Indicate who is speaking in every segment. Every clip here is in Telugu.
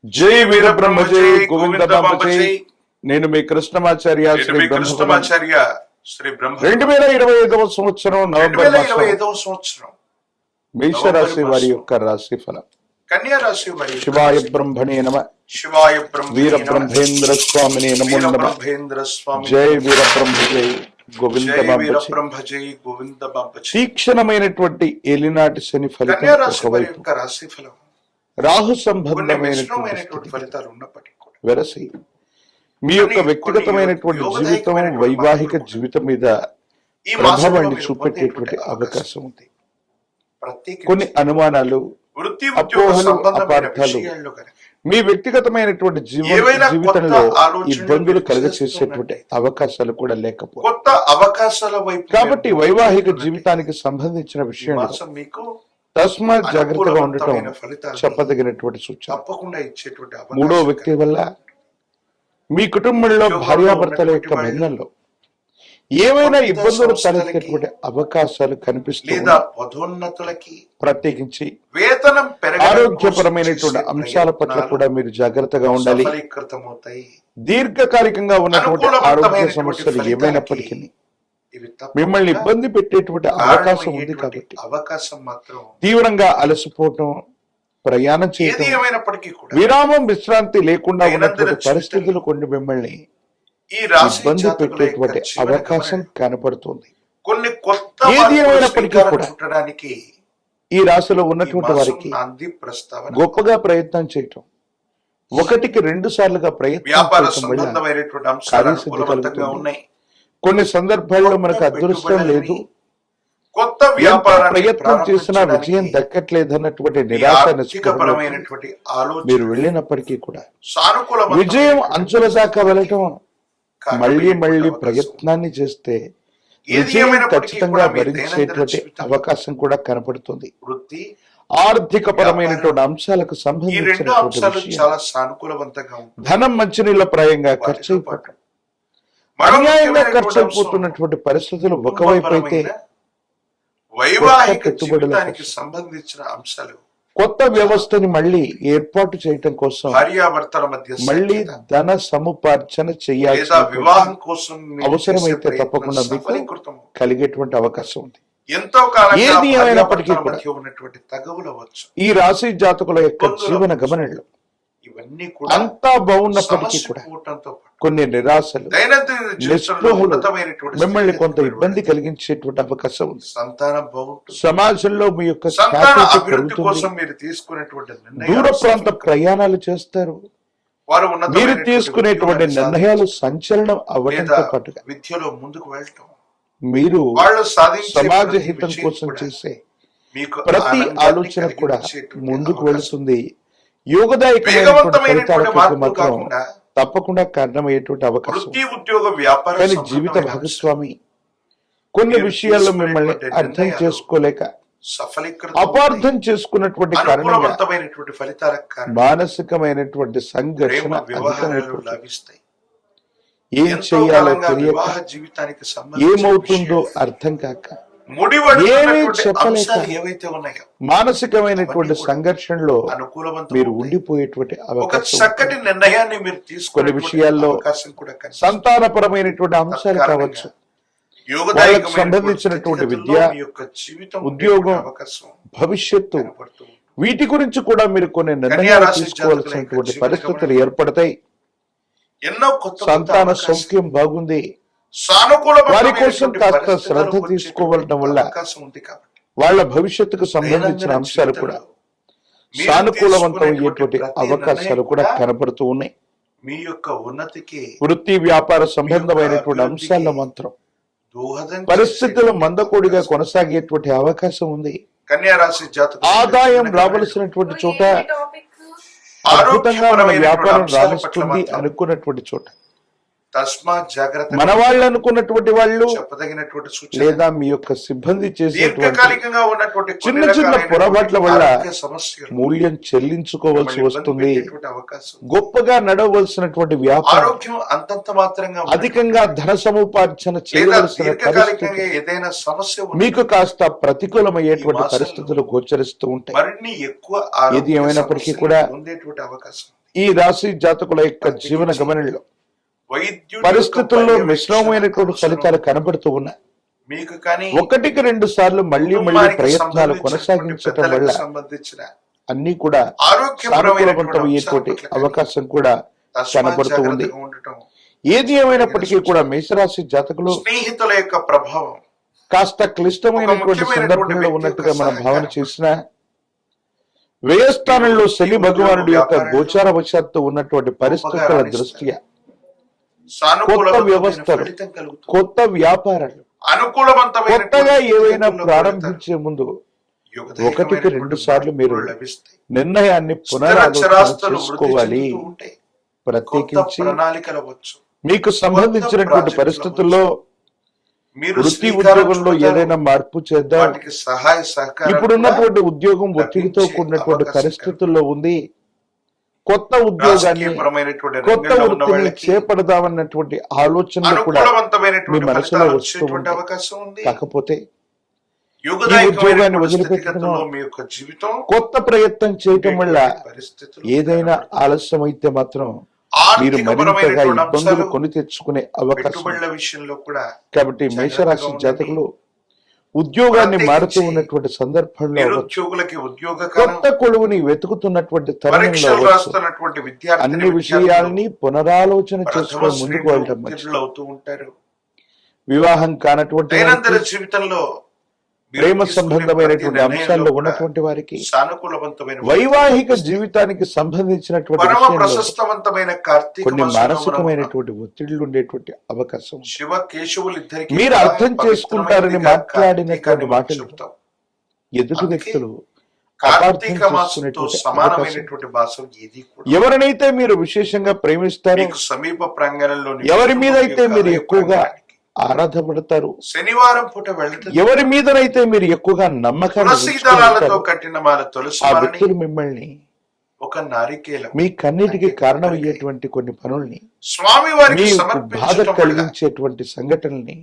Speaker 1: జై వీర బ్రహ్మజై గోవింద బాంబజై. నేను మీ కృష్ణమాచార్య శ్రీ బ్రహ్మ 2025 సంవత్సరం నవంబర్
Speaker 2: సంవత్సరం
Speaker 1: మేషరాశి వారి యొక్క రాశి ఫలం.
Speaker 2: కన్యా రాశి వారి
Speaker 1: శివాయ బ్రహ్మణే నమ.
Speaker 2: శివాయ
Speaker 1: వీర బ్రహ్మేంద్ర స్వామినే నమో నమ. జై వీర బ్రహ్మజై గోవింద బాంబజై. తీక్షణమైనటువంటి ఏలినాటి శని ఫలితం ఒకవైపు,
Speaker 2: రాశి ఫలం
Speaker 1: రాహు సంబంధమైనటువంటి
Speaker 2: ఫలితాలు ఉన్నప్పటికీ కూడా
Speaker 1: వెరసి మీ యొక్క వ్యక్తిగతమైనటువంటి జీవితం, వైవాహిక జీవితం మీద ప్రభావాన్ని చూపెట్టేటువంటి అవకాశం ఉంది. కొన్ని అనుమానాలు, అపోహలు, అపార్థాలు మీ వ్యక్తిగతమైనటువంటి జీవితంలో ఇబ్బందులు కలుగచేసేటువంటి అవకాశాలు కూడా లేకపోతే
Speaker 2: కొత్త అవకాశాల వైపు
Speaker 1: కాబట్టి వైవాహిక జీవితానికి సంబంధించిన విషయంలో
Speaker 2: మీకు
Speaker 1: తస్మాత్ జాగ్రత్తగా ఉండటం చెప్పదగినటువంటి సూచన.
Speaker 2: తప్పకుండా ఇచ్చేటువంటి
Speaker 1: మూడో వ్యక్తి వల్ల మీ కుటుంబంలో భార్యాభర్తల యొక్క బంధంలో ఏమైనా ఇబ్బందులు తలెత్తేటువంటి అవకాశాలు కనిపిస్తాయి.
Speaker 2: పదోన్నతులకి
Speaker 1: ప్రత్యేకించి
Speaker 2: వేతనం
Speaker 1: ఆరోగ్యపరమైనటువంటి అంశాల పట్ల కూడా మీరు జాగ్రత్తగా ఉండాలి. దీర్ఘకాలికంగా ఉన్నటువంటి ఆరోగ్య సమస్యలు ఏమైనప్పటికీ మిమ్మల్ని ఇబ్బంది పెట్టేటువంటి అవకాశం ఉంది. కాబట్టి
Speaker 2: అవకాశం మాత్రం
Speaker 1: తీవ్రంగా అలసిపోవటం, ప్రయాణం చేయడం, విరామం, విశ్రాంతి లేకుండా ఉన్నటువంటి పరిస్థితులు కొన్ని మిమ్మల్ని ఇబ్బంది పెట్టేటువంటి అవకాశం కనపడుతుంది.
Speaker 2: కొన్ని కొత్త
Speaker 1: ఏది ఏమైనప్పటికీ కూడా ఈ రాశిలో ఉన్నటువంటి వారికి గొప్పగా ప్రయత్నం చేయటం, 1కి 2 సార్లుగా ప్రయత్నం కలుగుతుంది. కొన్ని సందర్భాల్లో మనకు అదృష్టం లేదు,
Speaker 2: కొత్త
Speaker 1: ప్రయత్నం చేసినా విజయం దక్కట్లేదన్నటువంటి నిరాశ మీరు వెళ్ళినప్పటికీ కూడా విజయం అంచుల దాకా వెళ్ళటం, మళ్ళీ ప్రయత్నాన్ని చేస్తే విజయం ఖచ్చితంగా భరించేటువంటి అవకాశం కూడా కనపడుతుంది. ఆర్థిక పరమైనటువంటి అంశాలకు సంబంధించినటువంటి
Speaker 2: చాలా సానుకూలవంతంగా
Speaker 1: ధనం మంచినీళ్ళ ప్రాయంగా ఖర్చు అయిపోవటం, అన్యాయంగా ఖర్చు అయిపోతున్నటువంటి పరిస్థితులు ఒకవైపు అయితే,
Speaker 2: వైవాహిక జీవితానికి సంబంధించిన అంశాలు
Speaker 1: కొత్త వ్యవస్థని మళ్ళీ ఏర్పాటు చేయటం కోసం
Speaker 2: భార్యాభర్తల మధ్య
Speaker 1: మళ్ళీ ధన సముపార్జన చేయాలి.
Speaker 2: వివాహం కోసం
Speaker 1: అవసరమైతే తప్పకుండా మీకు కలిగేటువంటి అవకాశం ఉంది.
Speaker 2: ఎంతో
Speaker 1: ఏది ఏమైనప్పటికీ కూడా
Speaker 2: ఉన్నటువంటి తగవులవచ్చు
Speaker 1: ఈ రాశి జాతకుల యొక్క జీవన గమనంలో
Speaker 2: ఇవన్నీ కూడా
Speaker 1: అంతా బాగున్నప్పటికీ కూడా కొన్ని నిరాశలు, నిస్పృహలు మిమ్మల్ని కొంత ఇబ్బంది కలిగించేటువంటి అవకాశం ఉంది.
Speaker 2: సంతానం బాగుంటుంది,
Speaker 1: సమాజంలో మీ యొక్క దూర ప్రాంత ప్రయాణాలు చేస్తారు. మీరు తీసుకునేటువంటి నిర్ణయాలు సంచలనం అవ్వడంతో పాటుగా
Speaker 2: విద్యలో ముందుకు వెళ్ళటం,
Speaker 1: మీరు సమాజ హితం కోసం చేసే ప్రతి ఆలోచన కూడా ముందుకు వెళుతుంది. యోగదాయకమైనటువంటి ఫలితాలకు మాత్రం తప్పకుండా కారణమయ్యేటువంటి అవకాశం. కానీ జీవిత భాగస్వామి కొన్ని విషయాల్లో మిమ్మల్ని అర్థం చేసుకోలేక అపార్థం చేసుకున్నటువంటి కారణంగా మానసికమైనటువంటి సంఘర్షణ అధికమైపోతుంది. ఏం చేయాలో తెలియక, ఏమవుతుందో అర్థం కాక, ఏమీ చెప్పలేక మానసికమైనటువంటి సంఘర్షణలో మీరు ఉండిపోయేటువంటి అవకాశం.
Speaker 2: చక్కటి నిర్ణయాన్ని మీరు తీసుకునే
Speaker 1: కొన్ని విషయాల్లో సంతానపరమైనటువంటి అంశాలు కావచ్చు, వాళ్ళకు సంబంధించినటువంటి విద్య, ఉద్యోగం, భవిష్యత్తు, వీటి గురించి కూడా మీరు కొన్ని నిర్ణయాలు తీసుకోవాల్సినటువంటి పరిస్థితులు ఏర్పడతాయి.
Speaker 2: ఎన్నో కొత్త
Speaker 1: సంతాన సౌఖ్యం బాగుంది, వారి కోసం కాస్త శ్రద్ధ తీసుకోవడం వల్ల వాళ్ళ భవిష్యత్తుకు సంబంధించిన అంశాలు కూడా సానుకూలవంతమయ్యేటువంటి అవకాశాలు కూడా కనబడుతూ ఉన్నాయి.
Speaker 2: మీ యొక్క ఉన్నతికి
Speaker 1: వృత్తి వ్యాపార సంబంధమైనటువంటి అంశాల్లో మాత్రం పరిస్థితులు మందకోడిగా కొనసాగేటువంటి అవకాశం ఉంది.
Speaker 2: కన్యా రాశి జాతకులు
Speaker 1: ఆదాయం రావలసినటువంటి చోట అద్భుతంగా మన వ్యాపారం రాణిస్తుంది అనుకున్నటువంటి చోట
Speaker 2: తస్మాత్ జాగ్రత్త,
Speaker 1: మన వాళ్ళు అనుకున్నటువంటి వాళ్ళు
Speaker 2: చెప్పదగినటువంటి సూచన
Speaker 1: లేదా మీ యొక్క సిబ్బంది చేసేటువంటి
Speaker 2: చిన్న
Speaker 1: చిన్న పొరపాట్ల వల్ల మూల్యం చెల్లించుకోవాల్సి వస్తుంది. గొప్పగా నడవలసినటువంటి వ్యాపారం
Speaker 2: ఆరోగ్యం అంతంత మాత్రంగా
Speaker 1: అధికంగా ధన సముపార్జన చేయవలసిన పరిస్థితి
Speaker 2: ఏదైనా సమస్య
Speaker 1: మీకు కాస్త ప్రతికూలమయ్యేటువంటి పరిస్థితులు గోచరిస్తూ ఉంటాయి.
Speaker 2: మరిన్ని ఎక్కువ
Speaker 1: ఏది ఏమైనప్పటికీ కూడా
Speaker 2: ఉండేటువంటి అవకాశం
Speaker 1: ఈ రాశి జాతకుల యొక్క జీవన గమనంలో
Speaker 2: వైద్యుడి
Speaker 1: పరిస్థితుల్లో
Speaker 2: యొక్క
Speaker 1: మిశ్రమమైనటువంటి
Speaker 2: పర్యవేక్షణ
Speaker 1: ఫలితాలు కనబడుతూ ఉన్నాయి.
Speaker 2: మీకు కానీ
Speaker 1: ఒకటికి రెండు సార్లు మళ్ళీ
Speaker 2: కుటుంబానికి
Speaker 1: ప్రయత్నాలు
Speaker 2: సంబంధించినటువంటి
Speaker 1: కొనసాగించడం
Speaker 2: పెద్దలకు
Speaker 1: వల్ల
Speaker 2: సంబంధించిన
Speaker 1: అన్ని కూడా సానుకూలవంతమయ్యేటువంటి అవకాశం కూడా కనబడుతూ ఉంది.
Speaker 2: ఉండటం,
Speaker 1: ఏది ఏమైనప్పటికీ కూడా మేషరాశి జాతకులు
Speaker 2: స్నేహితుల యొక్క ప్రభావం
Speaker 1: కాస్త క్లిష్టమైనటువంటి సందర్భంలో ఉన్నట్టుగా మనం భావన చేసిన వ్యయస్థానంలో శని భగవానుడి యొక్క గోచార వశాత్తు ఉన్నటువంటి పరిస్థితుల దృష్ట్యా కొత్త వ్యవస్థలు, కొత్త వ్యాపారాలు, కొత్తగా ఏవైనా ప్రారంభించే ముందు ఒకటికి రెండు సార్లు మీరు నిర్ణయాన్ని పునరాలోచన చేసుకోవాలి. ప్రత్యేకించి మీకు సంబంధించినటువంటి పరిస్థితుల్లో వృత్తి ఉద్యోగంలో ఏదైనా మార్పు చేద్దాం, ఇప్పుడున్నటువంటి ఉద్యోగం ఒత్తిడితో కూడినటువంటి పరిస్థితుల్లో ఉంది, కొత్త ఉద్యోగాన్ని కొత్త వృత్తిని చేపడదామన్నటువంటి ఆలోచనలు కూడా మీ మనసులో వస్తూ ఉంటాయి. కాకపోతే ఈ ఉద్యోగాన్ని వదిలిపెట్టడం, కొత్త ప్రయత్నం చేయటం వల్ల ఏదైనా ఆలస్యం అయితే మాత్రం మీరు మరింతగా ఇబ్బందులు కొని తెచ్చుకునే అవకాశం. కాబట్టి మేషరాశి జాతకులు ఉద్యోగాన్ని మారుతూ ఉన్నటువంటి సందర్భంలో కొత్త కొలువుని వెతుకుతున్నటువంటి తరుణంలో అన్ని విషయాల్ని పునరాలోచన చేసుకొని ముందుకు వెళ్ళడం మంచిది. వివాహం కానటువంటి
Speaker 2: జీవితంలో
Speaker 1: ప్రేమ సంబంధమైనటువంటి అంశాల్లో ఉన్నటువంటి వారికి వైవాహిక జీవితానికి సంబంధించినటువంటి కొన్ని మానసికమైనటువంటి ఒత్తిళ్లు ఉండేటువంటి అవకాశం. మీరు అర్థం చేసుకుంటారని మాట్లాడినటువంటి మాటలు ఎదుటి వ్యక్తులు అపార్థం చేసుకునేటువంటి అవకాశం. ఎవరినైతే మీరు విశేషంగా ప్రేమిస్తారో,
Speaker 2: సమీప ప్రాంగణంలో
Speaker 1: ఎవరి మీద అయితే మీరు ఎక్కువగా ఆరాధపడతారు,
Speaker 2: శనివారం పూట వెళ్ళటం,
Speaker 1: ఎవరి మీదనైతే మీరు ఎక్కువగా నమ్మకాన్ని
Speaker 2: కట్టిన
Speaker 1: ఆ వ్యక్తులు మిమ్మల్ని
Speaker 2: ఒక నారికేలం
Speaker 1: మీ కన్నిటికి కారణమయ్యేటువంటి కొన్ని పనుల్ని,
Speaker 2: స్వామివారికి
Speaker 1: మీకు బాధ కలిగించేటువంటి సంఘటనల్ని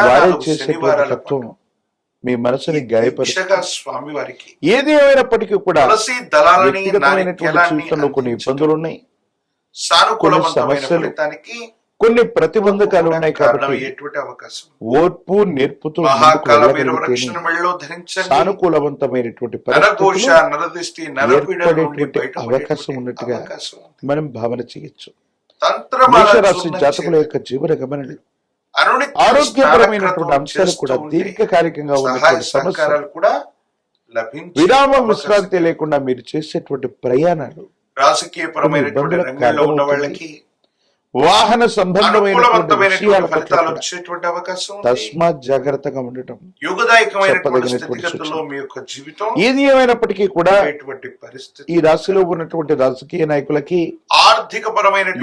Speaker 1: వారే చేసేటువంటి తత్వం మీ మనసుని గాయపరుస్తుంది.
Speaker 2: స్వామివారికి
Speaker 1: ఏది ఏమైనప్పటికీ కూడా వ్యక్తిగతమైనటువంటి జీవితంలో కొన్ని ఇబ్బందులు ఉన్నాయి, కొన్ని సమస్యలు, కొన్ని ప్రతిబంధకాలు ఉన్నాయి. కాబట్టి ఓర్పు నేర్పుతూ సానుకూలవంతమైనటువంటి ఏర్పడేటువంటి అవకాశం ఉన్నట్టుగా మనం భావన చేయొచ్చు. మేషరాశి జాతకుల యొక్క జీవన గమనంలో ఆరోగ్యపరమైనటువంటి అంశాలు కూడా దీర్ఘకాలికంగా ఉన్నటువంటి సమస్యలు, విరామం విశ్రాంతి లేకుండా మీరు చేసేటువంటి ప్రయాణాలు, వాహన సంబంధమైనటువంటి విషయాల తస్మాత్ జాగ్రత్తగా ఉండటం ఏది ఏమైనప్పటికీ కూడా ఈ రాశిలో ఉన్నటువంటి రాజకీయ నాయకులకి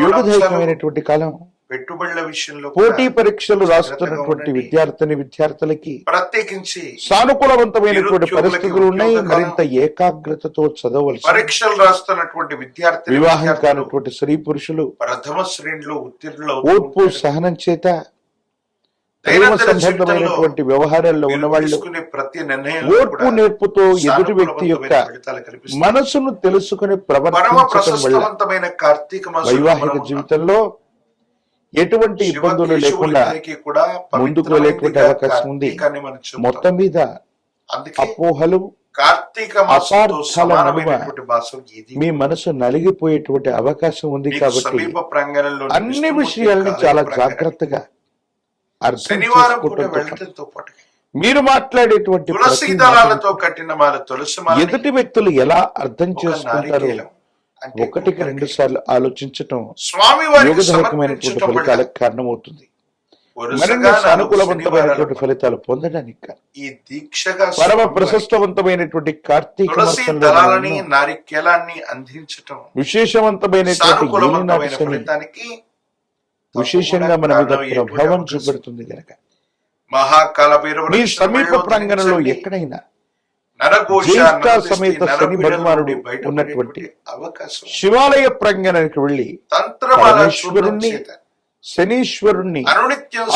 Speaker 1: యోగదాయకమైనటువంటి కాలం.
Speaker 2: పెట్టుబడుల విషయంలో
Speaker 1: పోటీ పరీక్షలు రాస్తున్నటువంటి విద్యార్థులకి
Speaker 2: ప్రత్యేకించి
Speaker 1: సానుకూలవంతమైనటువంటి పరిస్థితులు ఉన్నాయి. మరింత ఏకాగ్రతతో చదవలసి.
Speaker 2: పరీక్షలు రాస్తున్నటువంటి విద్యార్థులు,
Speaker 1: వివాహం కానటువంటి స్త్రీ పురుషులు
Speaker 2: ప్రథమ శ్రేణిలో ఉత్తీర్ణులు,
Speaker 1: ఓర్పు సహనం చేత ప్రేమ సంబంధమైనటువంటి వ్యవహారాల్లో ఉన్న వాళ్ళు
Speaker 2: ప్రతి నిర్ణయం
Speaker 1: ఓర్పు నేర్పుతో ఎదుటి వ్యక్తి యొక్క మనసును తెలుసుకుని ప్రవర్తించడం వల్ల వైవాహిక జీవితంలో ఎటువంటి ఇబ్బందులు లేకుండా ముందుకు వెళ్ళేటువంటి అవకాశం ఉంది. మొత్తం మీద అపోహలు, అపార్థాల నడుమ మీ మనసు నలిగిపోయేటువంటి అవకాశం ఉంది. కాబట్టి అన్ని విషయాల్ని చాలా జాగ్రత్తగా అర్థం చేసుకుంటూ మీరు మాట్లాడేటువంటి ఎదుటి వ్యక్తులు ఎలా అర్థం చేసుకుంటారో ఒకటికి రెండు సార్లు ఆలోచించటం యోగదాయకమైనటువంటి ఫలితాలకు కారణమవుతుంది. మరింత సానుకూలవంతమైనటువంటి ఫలితాలు పొందడానికి
Speaker 2: ఈ దీక్షగా
Speaker 1: పరమ ప్రశస్తవంతమైనటువంటి కార్తీక మాసంలో
Speaker 2: అందించటం
Speaker 1: విశేషవంతమైనటువంటి విశేషంగా మన మీద ప్రభావం చూపెడుతుంది కనుక మీ సమీప ప్రాంగణంలో ఎక్కడైనా జ్యేష్ఠ సమేత శని భగవానుడు ఉన్నటువంటి శివాలయ ప్రాంగణానికి వెళ్లి పరమేశ్వరుణ్ణి, శనీశ్వరుణ్ణి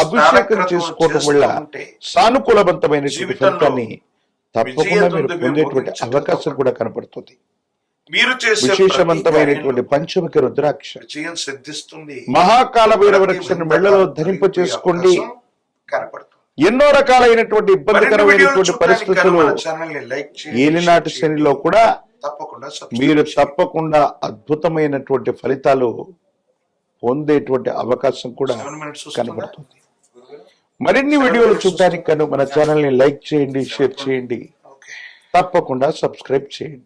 Speaker 1: అభిషేకం చేసుకోవడం వల్ల సానుకూలవంతమైనటువంటి ఫలితాన్ని తప్పకుండా మీరు పొందేటువంటి అవకాశం కూడా కనపడుతుంది.
Speaker 2: మీరు చేసే
Speaker 1: విశేషవంతమైనటువంటి పంచముఖ రుద్రాక్ష
Speaker 2: విజయం సిద్ధిస్తుంది.
Speaker 1: మహాకాల భైరవ రక్షణ మెళ్ళలో ధరింప చేసుకోండి.
Speaker 2: కనపడుతుంది.
Speaker 1: ఎన్నో రకాలైనటువంటి ఇబ్బందికరమైనటువంటి పరిస్థితులు ఏలినాటి శనిలో కూడా మీరు తప్పకుండా అద్భుతమైనటువంటి ఫలితాలు పొందేటువంటి అవకాశం కూడా కనబడుతుంది. మరిన్ని వీడియోలు చూడడానికి మన ఛానల్ ని లైక్ చేయండి, షేర్ చేయండి, తప్పకుండా సబ్స్క్రైబ్ చేయండి.